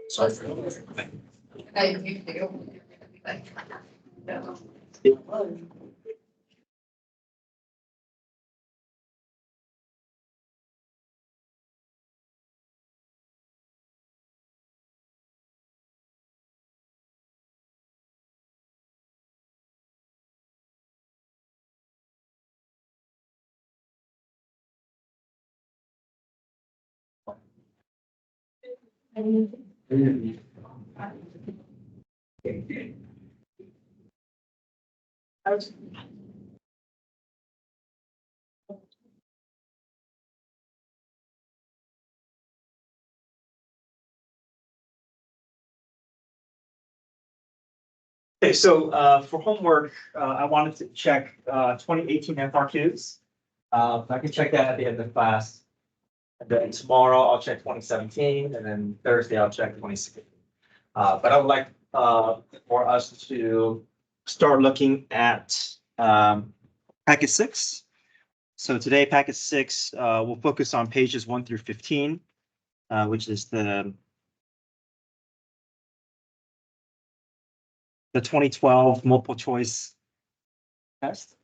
Sorry for Okay, so for homework, I wanted to check 2018 FRQs. I can check that at the end of class. And then tomorrow I'll check 2017, and then Thursday I'll check 2016. But I would like for us to start looking at packet 6. So today, packet 6 will focus on pages 1 through 15, which is the 2012 multiple choice test.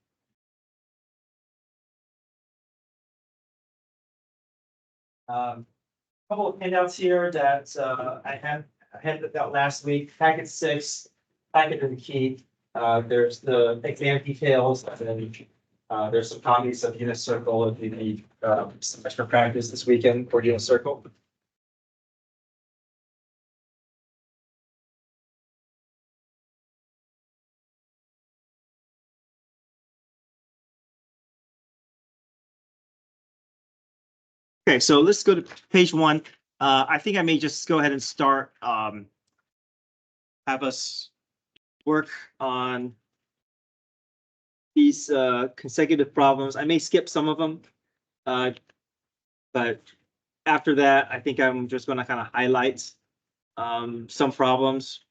Couple of handouts here that I handed out last week. Packet 6, packet and key. There's the exam details, and then there's some copies of unit circle if you need some extra practice this weekend for unit circle. Okay, so let's go to page 1. I think I may just go ahead and start, have us work on these consecutive problems. I may skip some of them, but after that, I think I'm just going to kind of highlight some problems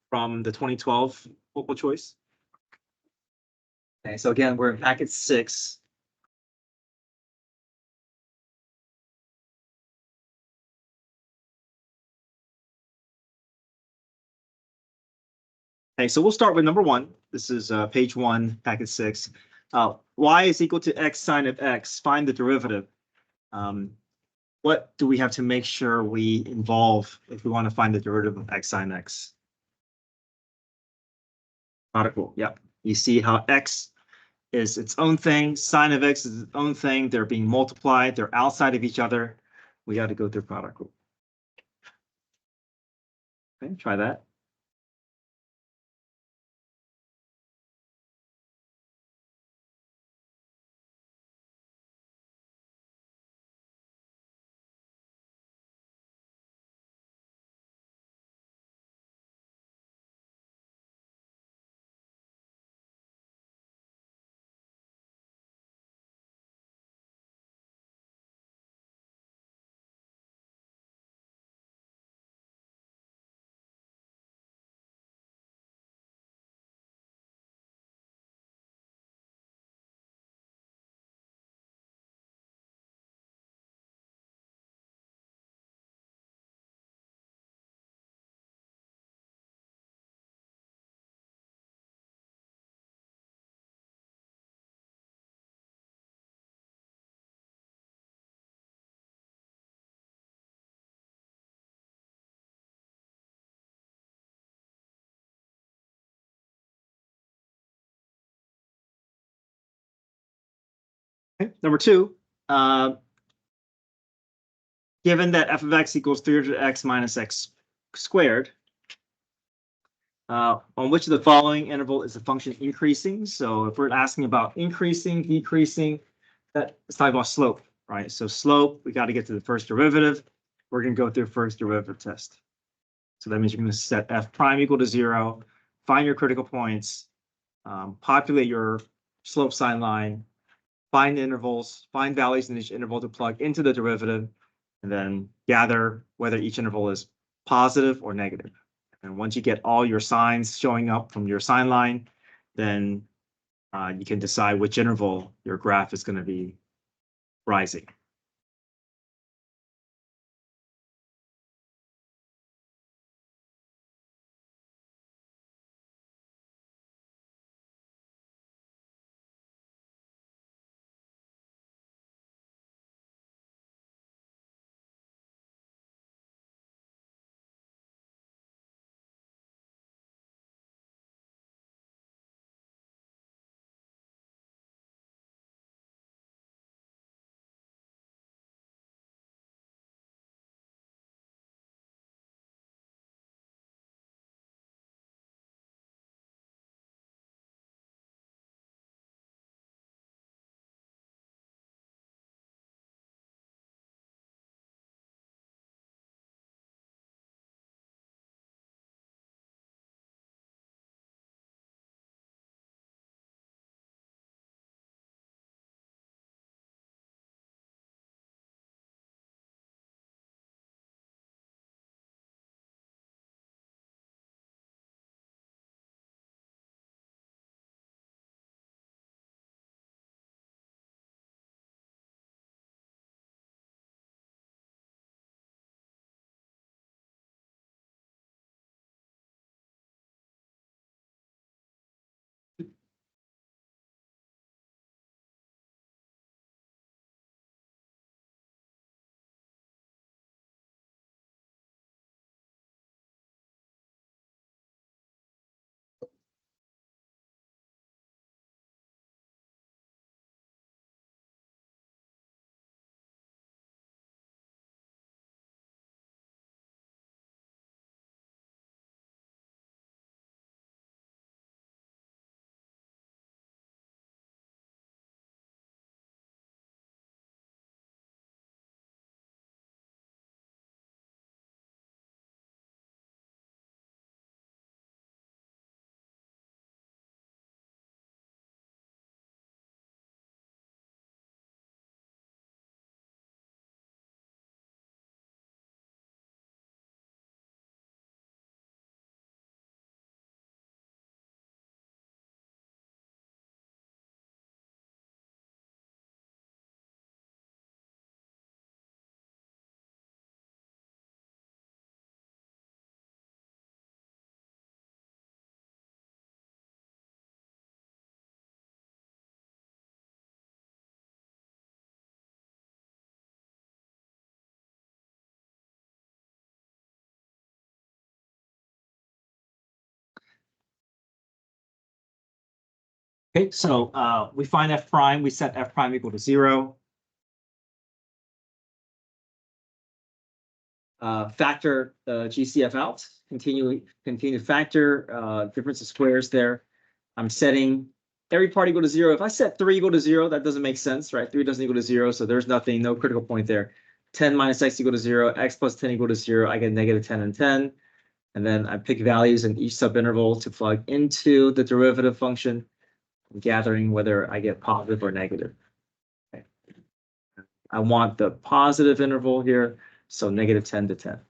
from the 2012 multiple choice. Okay, so again, we're in packet 6. Okay, so we'll start with number 1. This is page 1, packet 6. Y is equal to x sine of x. Find the derivative. What do we have to make sure we involve if we want to find the derivative of x sine x? Product rule. Yep. You see how x is its own thing, sine of x is its own thing. They're being multiplied. They're outside of each other. We got to go through product rule. Okay, try that. Okay, number 2. given that f of x equals 300x minus x squared, on which of the following interval is the function increasing? So if we're asking about increasing, decreasing, that is talking about slope, right? So slope, we got to get to the first derivative. We're going to go through first derivative test. So that means you're going to set f prime equal to 0, find your critical points, populate your slope sign line, find intervals, find values in each interval to plug into the derivative, and then gather whether each interval is positive or negative. And once you get all your signs showing up from your sign line, then you can decide which interval your graph is going to be rising. Okay, so we find f prime, we set f prime equal to 0. Factor GCF out, continue factor, difference of squares there. I'm setting every part equal to 0. If I set 3 equal to 0, that doesn't make sense, right? 3 doesn't equal to 0, so there's nothing, no critical point there. 10 minus x equal to 0, x plus 10 equal to 0, I get negative 10 and 10. And then I pick values in each subinterval to plug into the derivative function, gathering whether I get positive or negative. Okay. I want the positive interval here, so negative 10 to 10.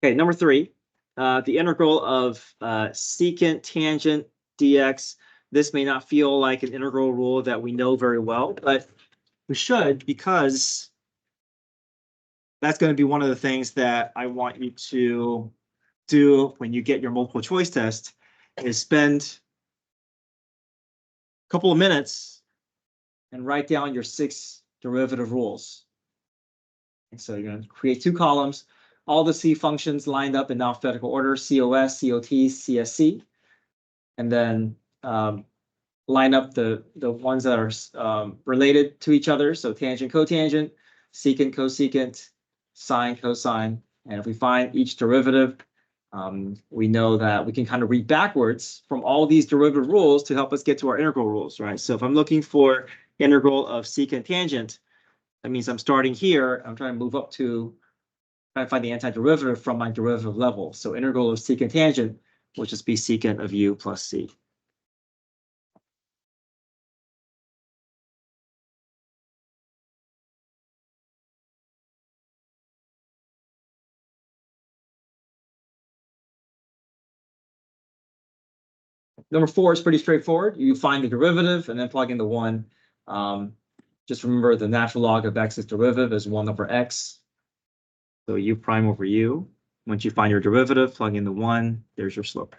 Okay, number 3, the integral of secant tangent dx. This may not feel like an integral rule that we know very well, but we should, because that's going to be one of the things that I want you to do when you get your multiple choice test, is spend a couple of minutes and write down your 6 derivative rules. And so you're going to create 2 columns, all the C functions lined up in alphabetical order, COS, COT, CSC. and then line up the ones that are related to each other. So tangent, cotangent, secant, cosecant, sine, cosine. And if we find each derivative, we know that we can kind of read backwards from all these derivative rules to help us get to our integral rules, right? So if I'm looking for integral of secant tangent, that means I'm starting here. I'm trying to move up to try to find the antiderivative from my derivative level. So integral of secant tangent will just be secant of u plus c. Number 4 is pretty straightforward. You find the derivative and then plug in the 1. Just remember the natural log of x's derivative is 1 over x. So u prime over u. Once you find your derivative, plug in the 1. There's your slope.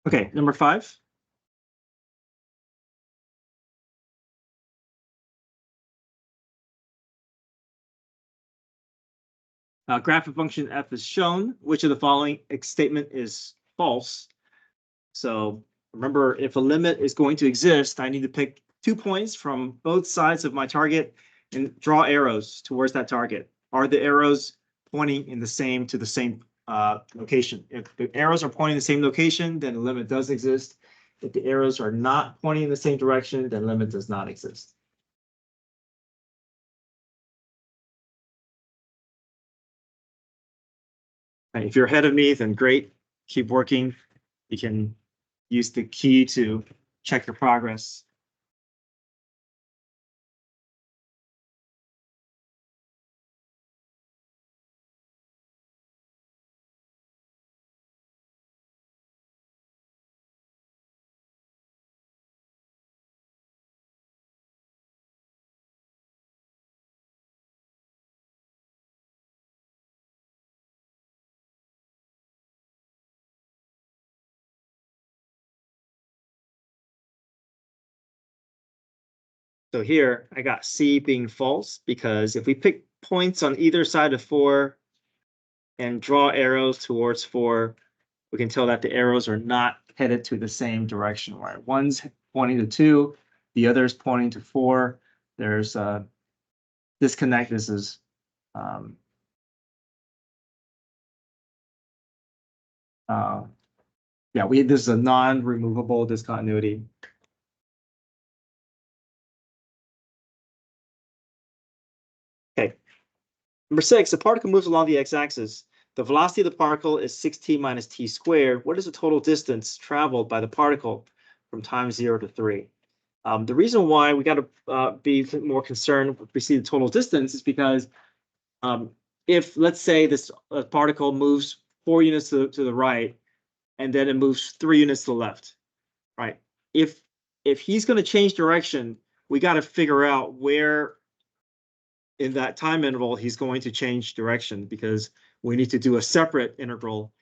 Okay, number 5. Graph of function f is shown. Which of the following statement is false? So remember, if a limit is going to exist, I need to pick 2 points from both sides of my target and draw arrows towards that target. Are the arrows pointing to the same location? If the arrows are pointing in the same location, then the limit does exist. If the arrows are not pointing in the same direction, then limit does not exist. And if you're ahead of me, then great. Keep working. You can use the key to check your progress. So here I got C being false because if we pick points on either side of 4 and draw arrows towards 4, we can tell that the arrows are not headed to the same direction, right? One's pointing to 2, the other is pointing to 4. There's a disconnect. This is this is a non-removable discontinuity. Okay. Number 6, the particle moves along the x-axis. The velocity of the particle is 6t minus t squared. What is the total distance traveled by the particle from time 0 to 3? The reason why we got to be more concerned if we see the total distance is because if, let's say, this particle moves 4 units to the right, and then it moves 3 units to the left, right? If he's going to change direction, we got to figure out where in that time interval he's going to change direction, because we need to do a separate integral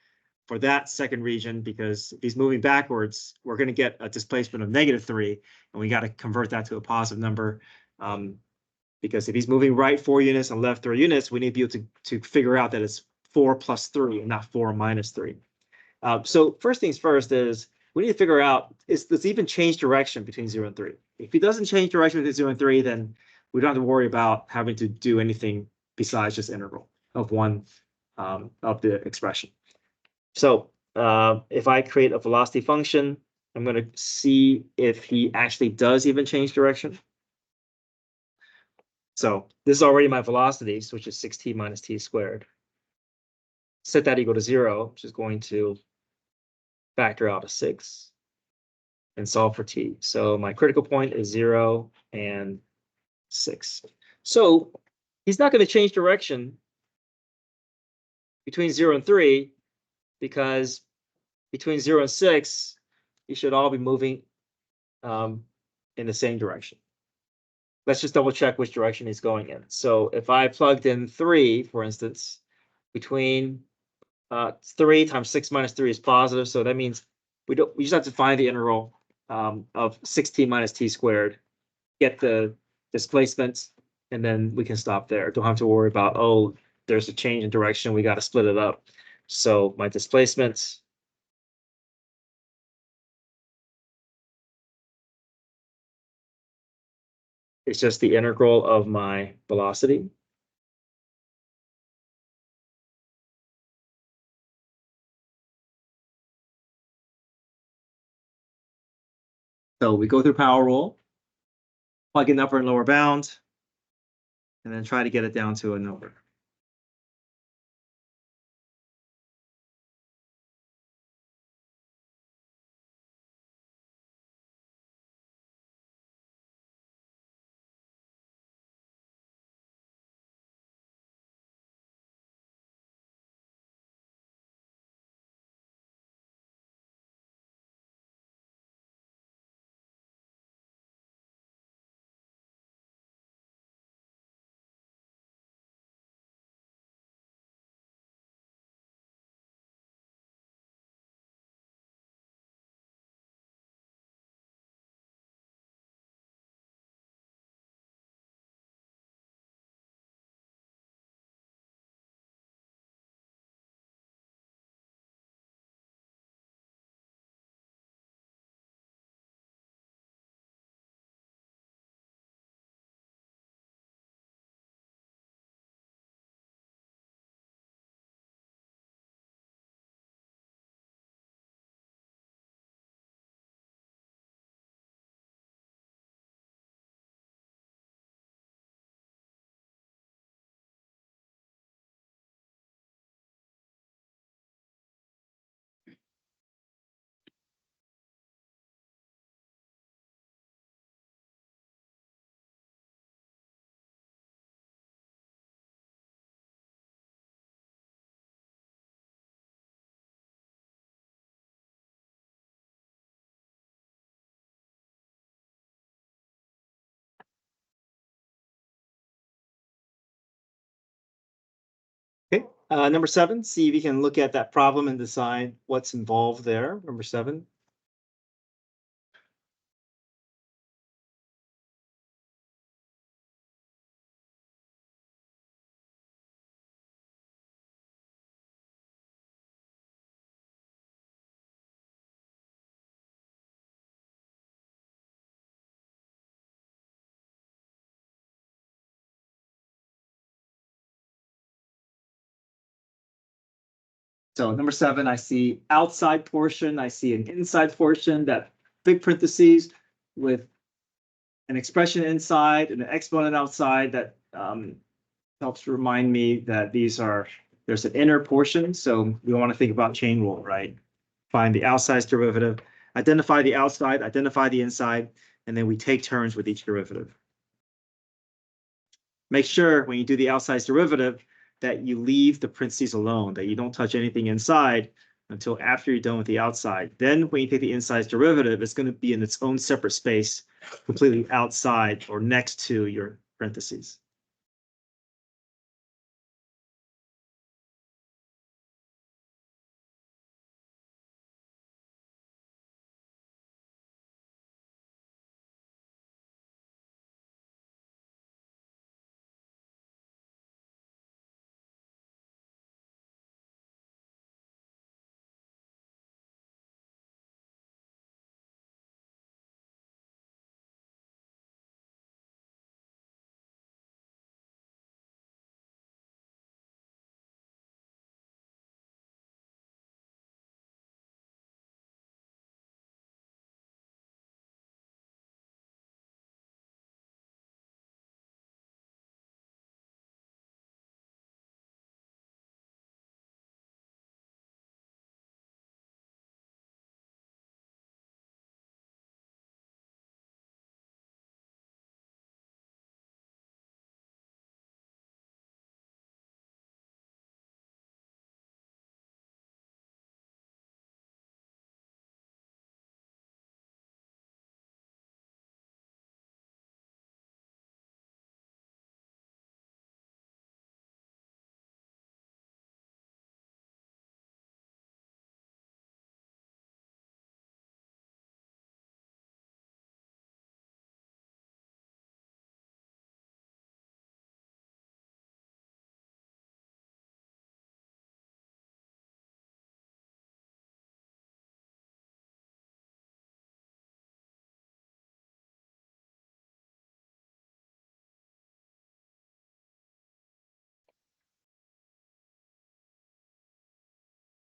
for that second region, because if he's moving backwards, we're going to get a displacement of -3, and we got to convert that to a positive number. Because if he's moving right 4 units and left 3 units, we need to be able to figure out that it's 4 plus 3 and not 4 minus 3. So first things first is we need to figure out, does it even change direction between 0 and 3? If it doesn't change direction between 0 and 3, then we don't have to worry about having to do anything besides just integral of one of the expression. So if I create a velocity function, I'm going to see if he actually does even change direction. So this is already my velocity, which is 6t minus t squared. Set that equal to 0, which is going to factor out a 6 and solve for t. So my critical point is 0 and 6. So he's not going to change direction between 0 and 3, because between 0 and 6, you should all be moving in the same direction. Let's just double check which direction he's going in. So if I plugged in 3, for instance, between 3 times 6 minus 3 is positive. So that means we just have to find the integral of 6t minus t squared, get the displacement, and then we can stop there. Don't have to worry about, oh, there's a change in direction, we got to split it up. So my displacement is just the integral of my velocity. So we go through power rule, plug in upper and lower bound, and then try to get it down to a number. Okay, number 7, see if you can look at that problem and decide what's involved there. Number 7. So number 7, I see outside portion, I see an inside portion, that big parentheses with an expression inside and an exponent outside that helps remind me that there's an inner portion. So we want to think about chain rule, right? Find the outside derivative, identify the outside, identify the inside, and then we take turns with each derivative. Make sure when you do the outside derivative that you leave the parentheses alone, that you don't touch anything inside until after you're done with the outside. Then when you take the inside derivative, it's going to be in its own separate space, completely outside or next to your parentheses.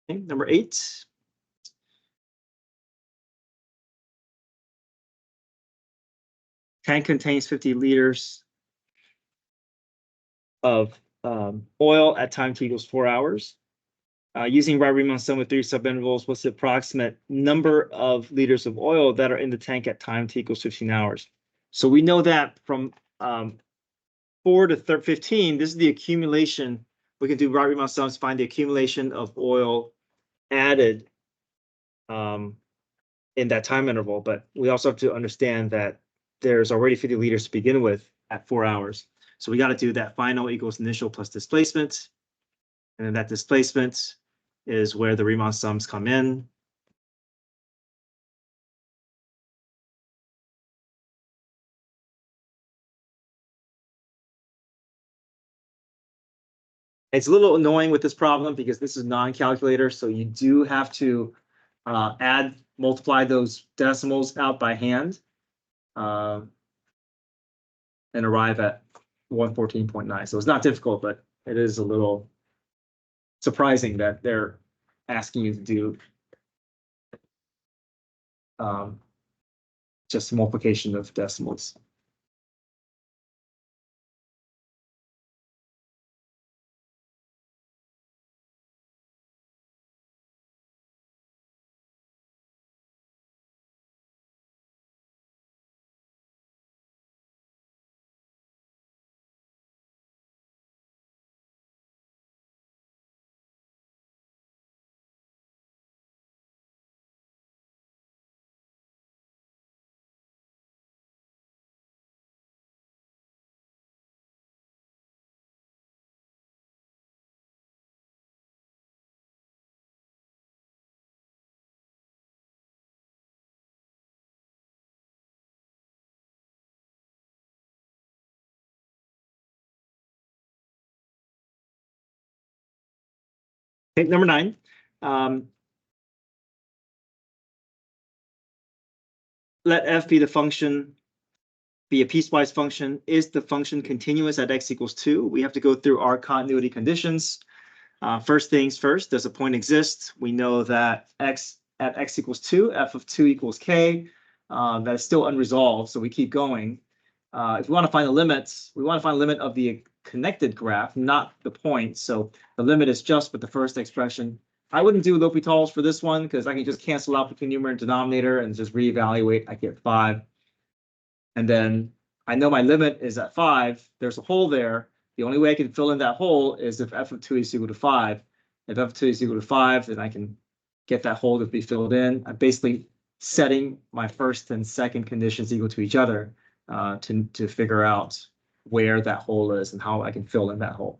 Okay, number 8. Tank contains 50 liters of oil at time t equals 4 hours. Using Riemann sum with 3 subintervals, what's the approximate number of liters of oil that are in the tank at time t equals 15 hours? So we know that from 4 to 15, this is the accumulation. We can do Riemann sums, find the accumulation of oil added in that time interval. But we also have to understand that there's already 50 liters to begin with at 4 hours. So we got to do that final equals initial plus displacement. And then that displacement is where the Riemann sums come in. It's a little annoying with this problem because this is non-calculator, so you do have to multiply those decimals out by hand and arrive at 114.9. So it's not difficult, but it is a little surprising that they're asking you to do just multiplication of decimals. Okay, number 9. Let f be the function, be a piecewise function. Is the function continuous at x equals 2? We have to go through our continuity conditions. First things first, does a point exist? We know that x at x equals 2, f of 2 equals k. That is still unresolved, so we keep going. If we want to find the limits, we want to find the limit of the connected graph, not the point. So the limit is just with the first expression. I wouldn't do L'Hopital's for this one because I can just cancel out between numerator and denominator and just reevaluate. I get 5. And then I know my limit is at 5. There's a hole there. The only way I can fill in that hole is if f of 2 is equal to 5. If f of 2 is equal to 5, then I can get that hole to be filled in. I'm basically setting my first and second conditions equal to each other to figure out where that hole is and how I can fill in that hole.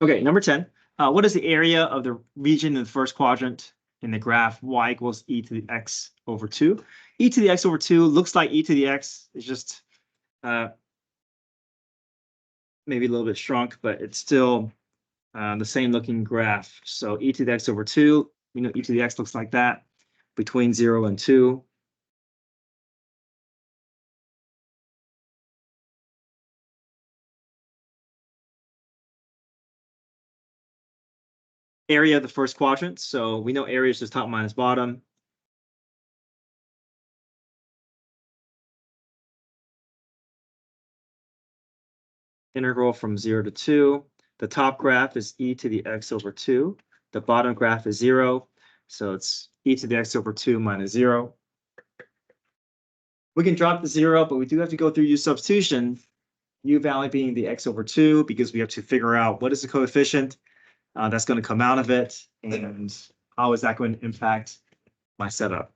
Okay, number 10. What is the area of the region in the first quadrant in the graph y equals e to the x over 2? E to the x over 2 looks like e to the x is just maybe a little bit shrunk, but it's still the same looking graph. So e to the x over 2, we know e to the x looks like that between 0 and 2. Area of the first quadrant. So we know area is just top minus bottom. Integral from 0 to 2. The top graph is e to the x over 2. The bottom graph is 0. So it's e to the x over 2 minus 0. We can drop the 0, but we do have to go through u substitution. U value being the x over 2 because we have to figure out what is the coefficient. that's going to come out of it, and how is that going to impact my setup?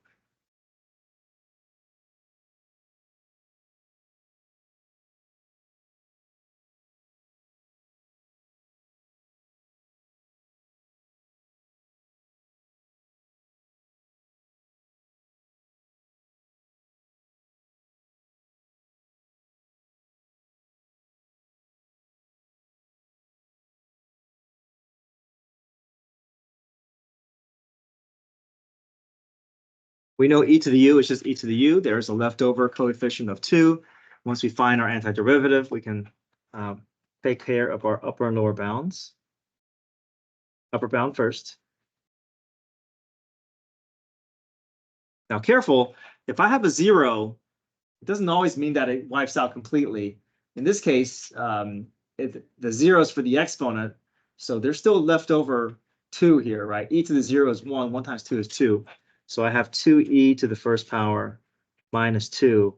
We know e to the u is just e to the u. There's a leftover coefficient of 2. Once we find our antiderivative, we can take care of our upper and lower bounds. Upper bound first. Now, careful, if I have a 0, it doesn't always mean that it wipes out completely. In this case, the 0 is for the exponent, so there's still left over 2 here, right? E to the 0 is 1. 1 times 2 is 2. So I have 2e to the first power minus 2.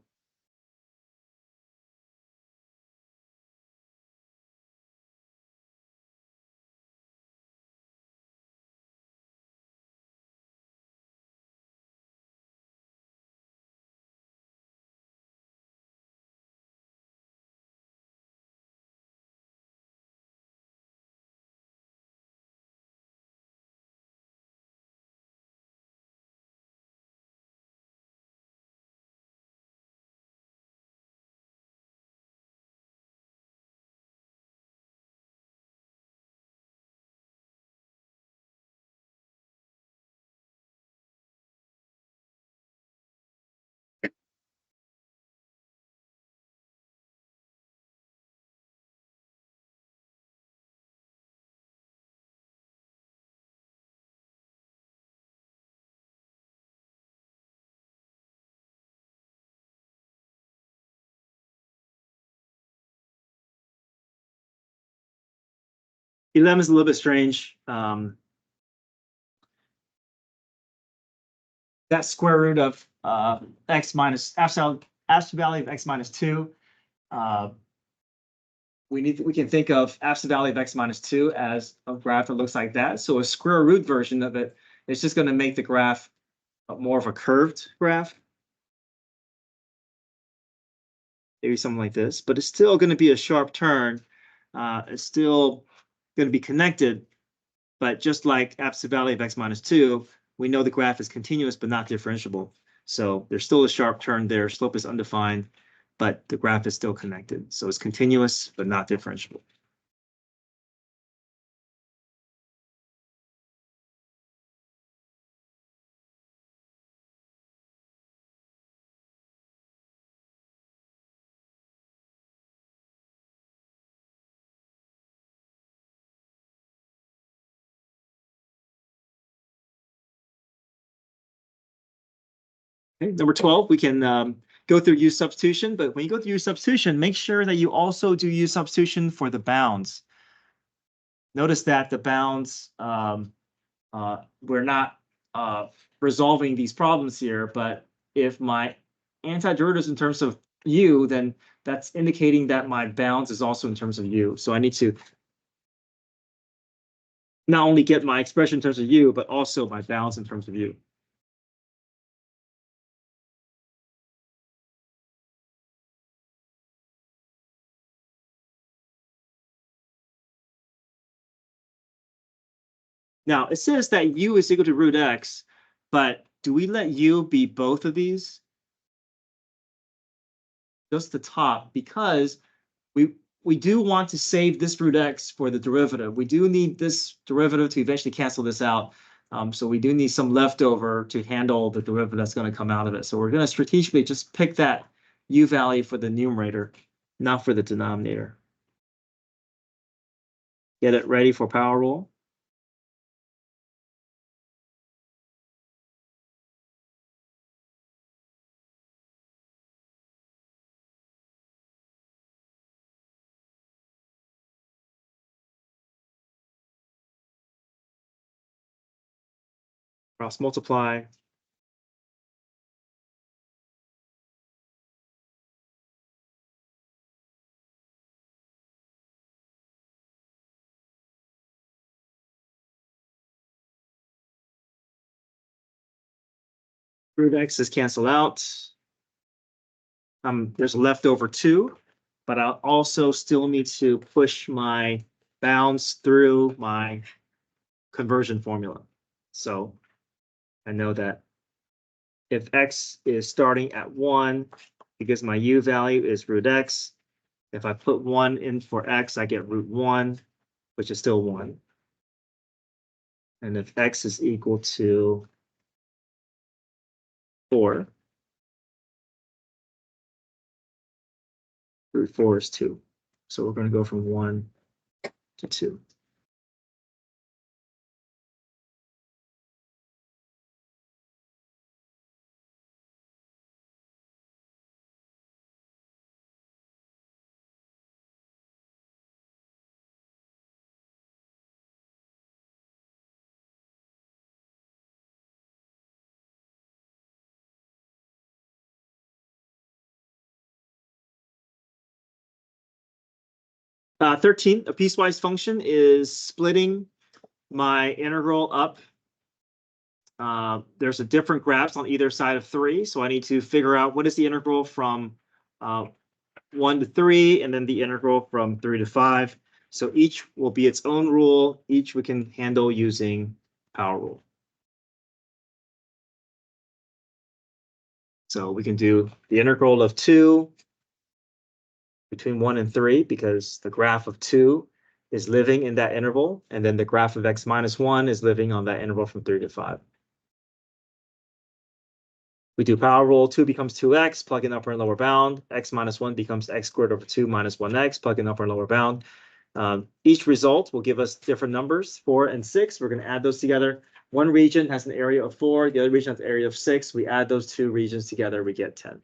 Eleven is a little bit strange. That square root of x minus absolute value of x minus 2. We can think of absolute value of x minus 2 as a graph that looks like that. So a square root version of it is just going to make the graph more of a curved graph. Maybe something like this, but it's still going to be a sharp turn. It's still going to be connected, but just like absolute value of x minus 2, we know the graph is continuous but not differentiable. So there's still a sharp turn there. Slope is undefined, but the graph is still connected. So it's continuous but not differentiable. Okay, number 12, we can go through use substitution, but when you go through use substitution, make sure that you also do use substitution for the bounds. Notice that the bounds, we're not resolving these problems here, but if my antiderivative is in terms of u, then that's indicating that my bounds is also in terms of u. So I need to not only get my expression in terms of u, but also my bounds in terms of u. Now, it says that u is equal to root x, but do we let u be both of these? Just the top, because we do want to save this root x for the derivative. We do need this derivative to eventually cancel this out. So we do need some leftover to handle the derivative that's going to come out of it. So we're going to strategically just pick that u value for the numerator, not for the denominator. Get it ready for power rule. Cross multiply. Root x is canceled out. There's a leftover 2, but I'll also still need to push my bounds through my conversion formula. So I know that if x is starting at 1, because my u value is root x, if I put 1 in for x, I get root 1, which is still 1. And if x is equal to 4, root 4 is 2. So we're going to go from 1 to 2. Uh, 13, a piecewise function is splitting my integral up. There's a different graphs on either side of 3, so I need to figure out what is the integral from 1 to 3, and then the integral from 3 to 5. So each will be its own rule. Each we can handle using power rule. So we can do the integral of 2 between 1 and 3, because the graph of 2 is living in that interval, and then the graph of x minus 1 is living on that interval from 3 to 5. We do power rule, 2 becomes 2x, plug in upper and lower bound. X minus 1 becomes x squared over 2 minus 1x, plug in upper and lower bound. Each result will give us different numbers, 4 and 6. We're going to add those together. One region has an area of 4, the other region has an area of 6. We add those two regions together, we get 10.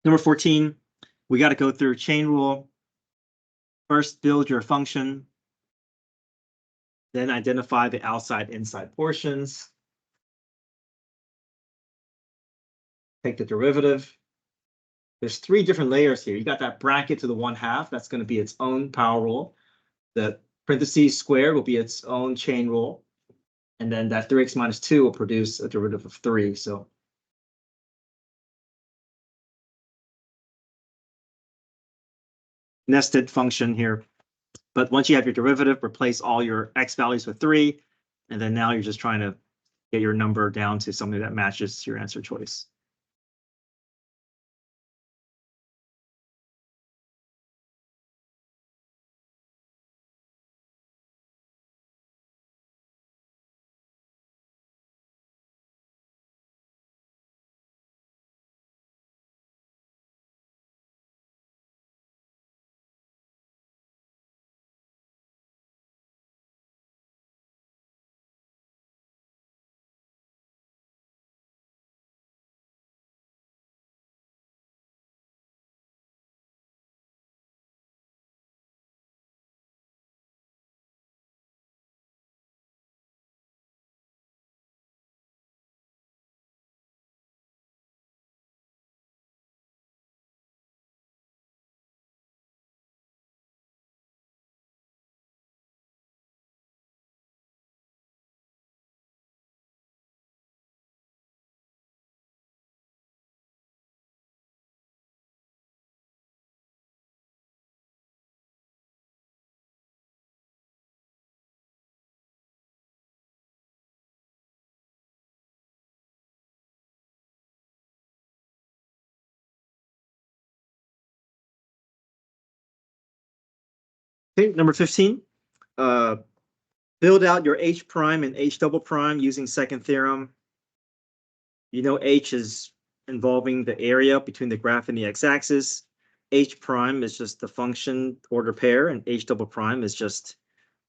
Number 14, we got to go through chain rule. First, build your function. Then identify the outside inside portions. Take the derivative. There's 3 different layers here. You got that bracket to the 1/2. That's going to be its own power rule. The parentheses squared will be its own chain rule. And then that 3x minus 2 will produce a derivative of 3. So nested function here. But once you have your derivative, replace all your x values with 3. And then now you're just trying to get your number down to something that matches your answer choice. Okay, number 15. Build out your H prime and H double prime using second theorem. You know H is involving the area between the graph and the x-axis. H prime is just the function order pair, and H double prime is just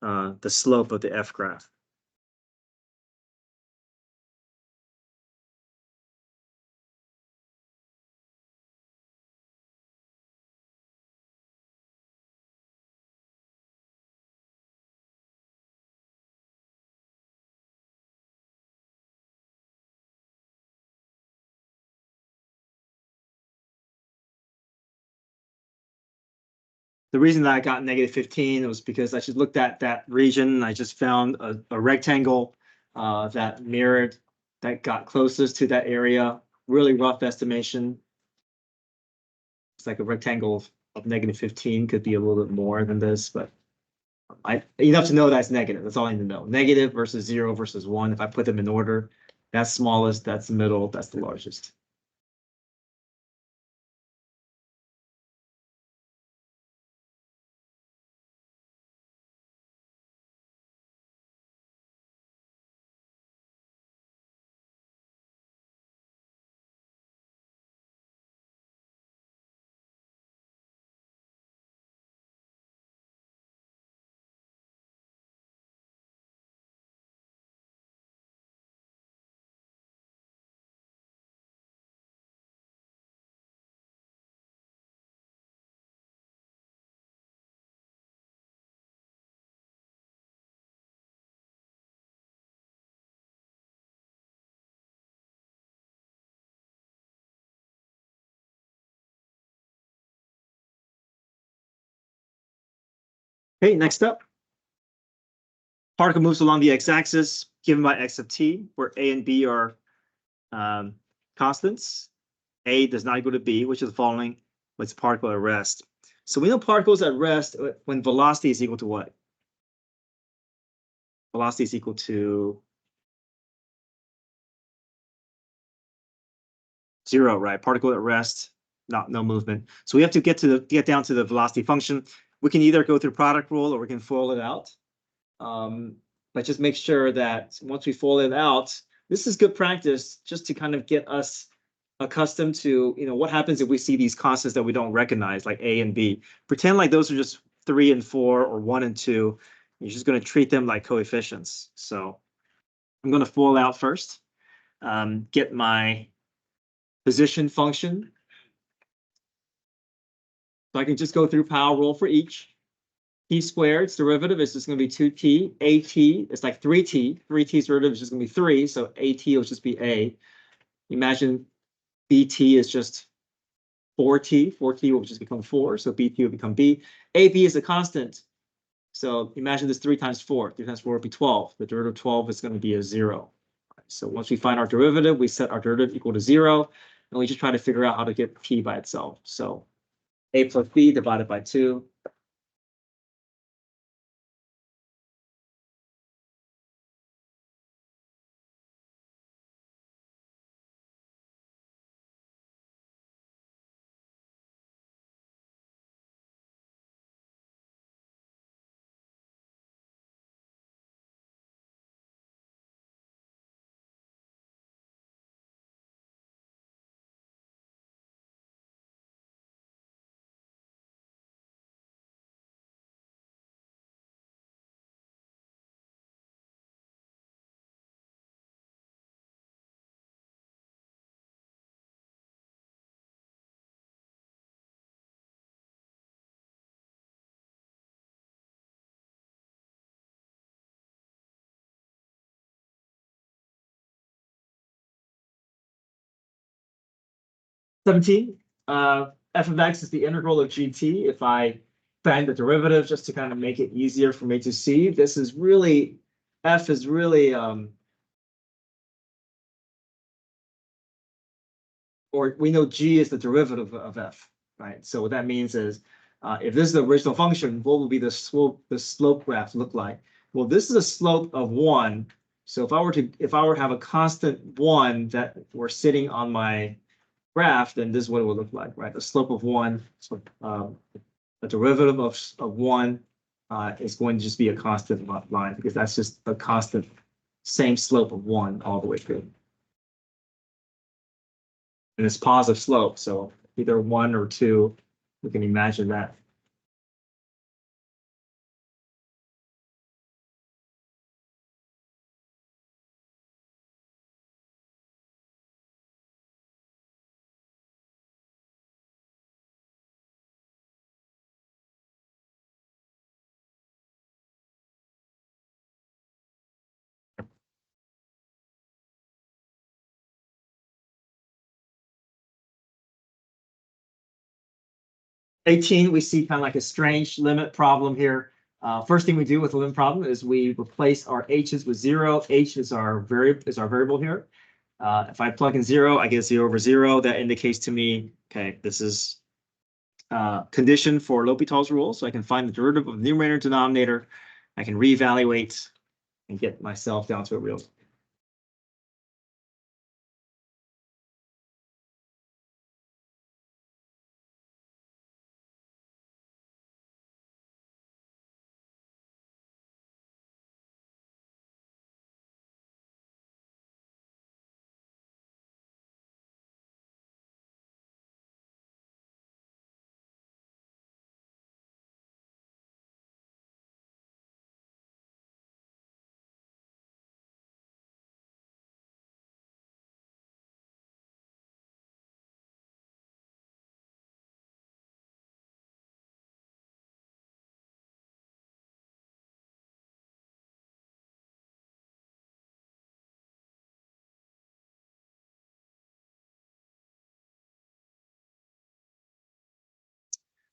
the slope of the F graph. The reason that I got negative 15 was because I just looked at that region. I just found a rectangle that mirrored, that got closest to that area. Really rough estimation. It's like a rectangle of negative 15, could be a little bit more than this, but enough to know that's negative. That's all I need to know. Negative versus 0 versus 1. If I put them in order, that's smallest, that's the middle, that's the largest. Okay, next up. Particle moves along the x-axis given by x of t, where a and b are constants. A does not equal to b, which is the following, with particle at rest. So we know particles at rest when velocity is equal to what? Velocity is equal to 0, right? Particle at rest, no movement. So we have to get down to the velocity function. We can either go through product rule or we can FOIL it out. But just make sure that once we FOIL it out, this is good practice just to kind of get us accustomed to, what happens if we see these constants that we don't recognize, like A and B. Pretend like those are just 3 and 4 or 1 and 2. You're just going to treat them like coefficients. So I'm going to FOIL out first, get my position function. So I can just go through power rule for each. T squared, its derivative is just going to be 2t. AT, it's like 3t. 3t's derivative is just going to be 3, so AT will just be A. Imagine BT is just 4t. 4t will just become 4, so BT will become B. AB is a constant. So imagine this 3 times 4. 3 times 4 would be 12. The derivative of 12 is going to be a 0. So once we find our derivative, we set our derivative equal to 0, and we just try to figure out how to get t by itself. So A plus B divided by 2. F of x is the integral of gt. If I find the derivative just to kind of make it easier for me to see, this is really, F is really, or we know g is the derivative of F, right? So what that means is, if this is the original function, what will be the slope graph look like? Well, this is a slope of 1. So if I were to have a constant 1 that were sitting on my graph, then this is what it would look like, right? The slope of 1, so the derivative of 1 is going to just be a constant line because that's just a constant same slope of 1 all the way through. And it's positive slope, so either 1 or 2, we can imagine that. '18, we see kind of like a strange limit problem here. First thing we do with the limit problem is we replace our h's with 0. H is our variable here. If I plug in 0, I get 0 over 0. That indicates to me, okay, this is condition for L'Hopital's rule. So I can find the derivative of the numerator and denominator. I can reevaluate and get myself down to a real.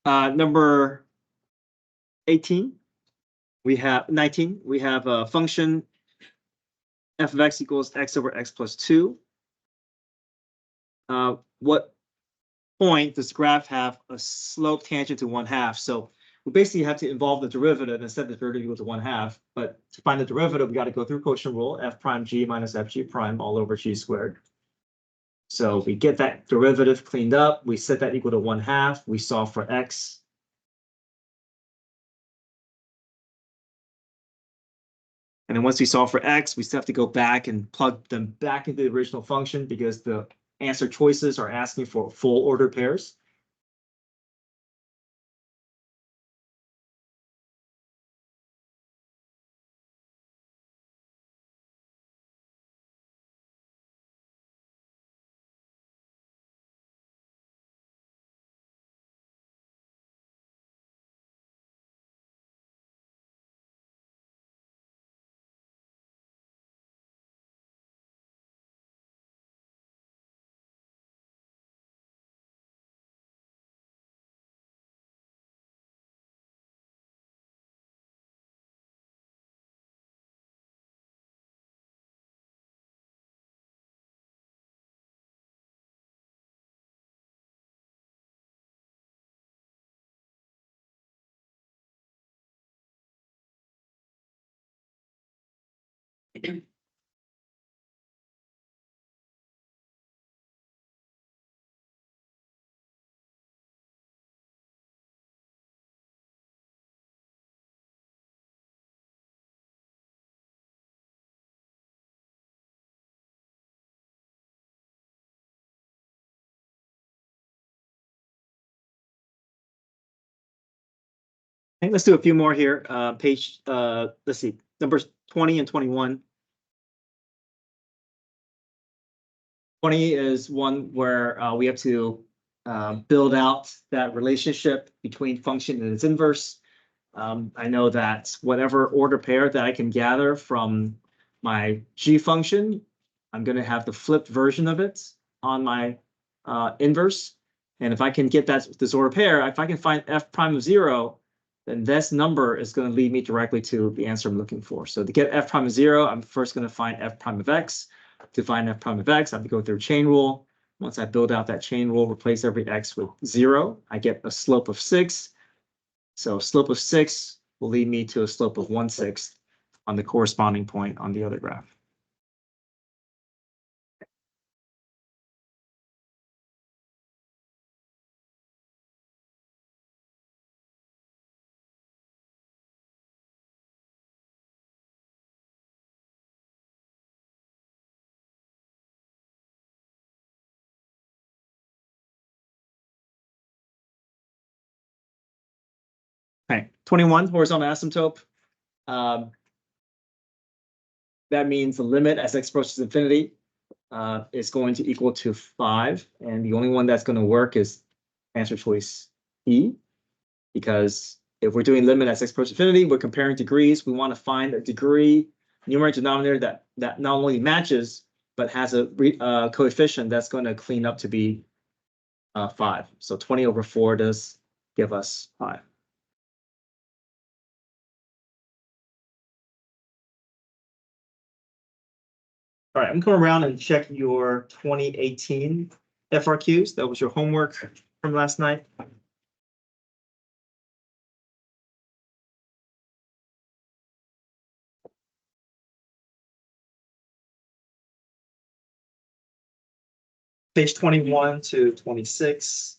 Number 18, we have 19. We have a function f of x equals x over x plus 2. What point does the graph have a slope tangent to 1/2? So we basically have to involve the derivative and set the derivative equal to 1/2. But to find the derivative, we got to go through quotient rule, f prime g minus f g prime all over g squared. So we get that derivative cleaned up. We set that equal to 1/2. We solve for x. And then once we solve for x, we still have to go back and plug them back into the original function because the answer choices are asking for full order pairs. Okay, let's do a few more here. Let's see, numbers 20 and 21. 20 is one where we have to build out that relationship between function and its inverse. I know that whatever order pair that I can gather from my g function, I'm going to have the flipped version of it on my inverse. And if I can get this order pair, if I can find f prime of 0, then this number is going to lead me directly to the answer I'm looking for. So to get f prime of 0, I'm first going to find f prime of x. To find f prime of x, I have to go through chain rule. Once I build out that chain rule, replace every x with 0, I get a slope of 6. So slope of 6 will lead me to a slope of 1/6 on the corresponding point on the other graph. Okay, 21 horizontal asymptote. That means the limit as x approaches infinity is going to equal to 5. And the only one that's going to work is answer choice E. Because if we're doing limit as x approaches infinity, we're comparing degrees. We want to find a degree numerator denominator that not only matches, but has a coefficient that's going to clean up to be 5. So 20/4 does give us 5. All right, I'm going around and check your 2018 FRQs. That was your homework from last night. Page 21 to 26.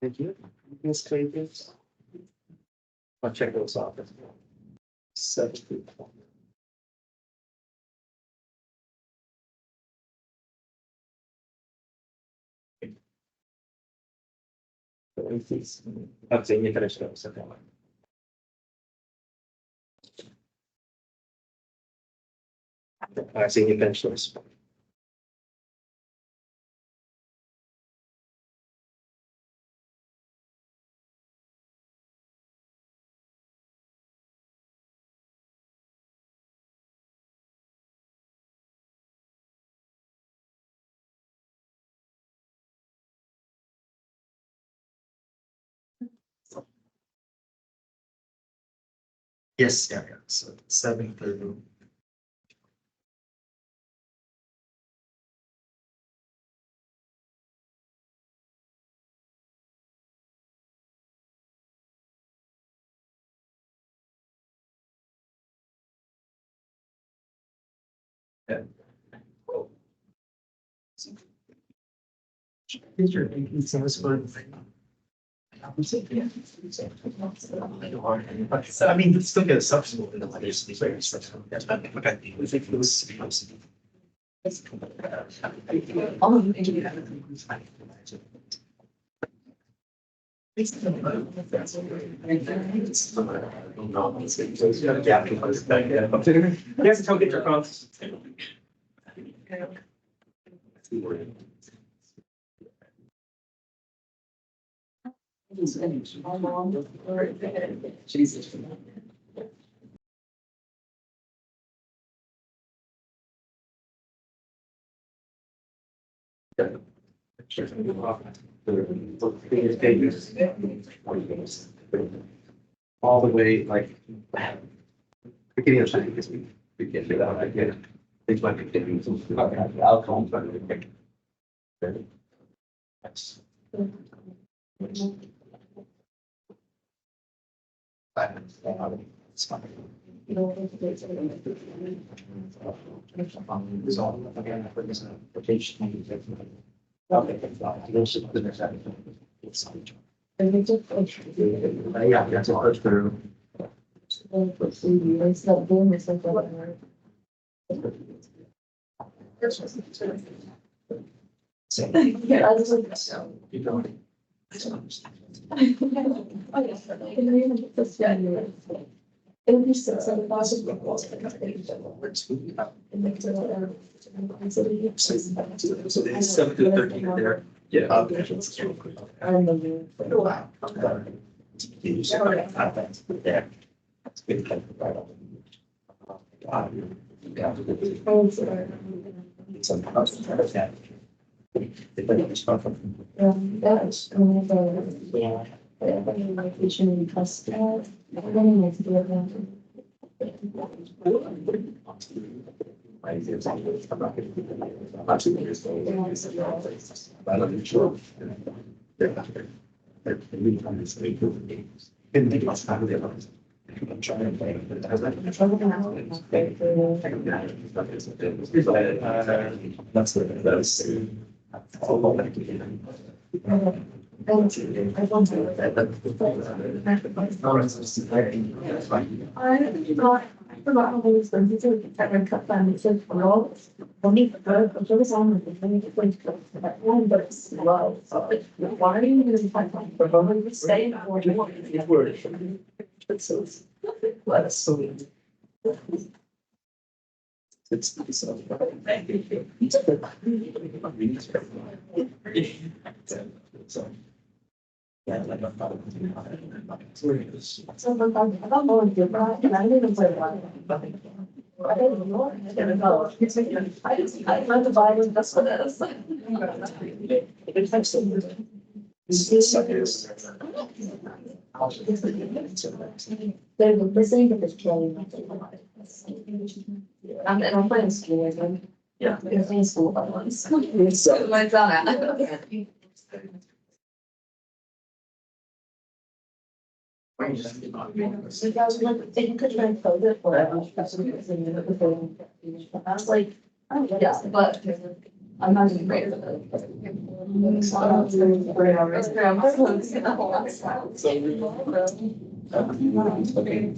Thank you. Miss Clayton. I'll check those off. 7. I'm saying you finish those. I see you finish those. Yes, yeah. So 7:30. Yeah. I mean, let's still get a substitute in the letters. These very substitute. Okay. We think it was. Yes, tell get your comments. Jesus. All the way, like, beginning of time, because we get to that, I get it. Things might be getting some alcohol, but that's. It's fine. Yeah, that's a hard through. Yeah, I was like, so you don't. I don't understand. It would be 6,000. So they 7 to 13 there. Yeah. I remember. Wow. Yeah. It's been kind of right on. I'm trying to play. That's what that's. I forgot how those things are. I cut them. It's like roll. Only the bird. I'm sure it's on the thing. It's going to go to that one, but it's slow. So like, why are you going to find out? But when you stay for you want these words. It's so. Let us so. It's so. So. Yeah, like I thought. So, but I don't know if you're right, and I didn't play one. I don't know. I don't know. I read the Bible just for this. It's actually. They're saying that it's killing. And I'm playing school with them. Yeah. They're playing school by once. So, mine's on it. So guys, like, they could try and code it for every person who's in it before. I was like, oh, yeah, but I'm not even great at it. Okay.